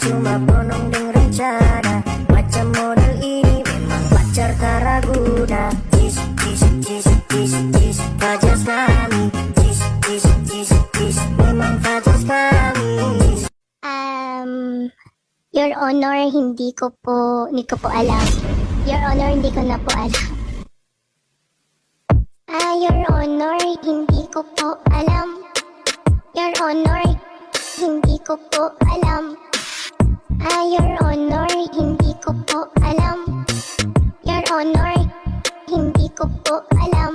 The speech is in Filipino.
cuma bonong deng rencana. Macam model ini memang pacar Taraguna. Jis, jis, jis, jis, jis, fajas kami. Jis, jis, jis, jis, memang fajas kami. Your Honor, hindi ko po alam. Your Honor, hindi ko na po alam. Your Honor, hindi ko po alam. Your Honor, hindi ko po alam. Your Honor, hindi ko po alam. Your Honor, hindi ko po alam.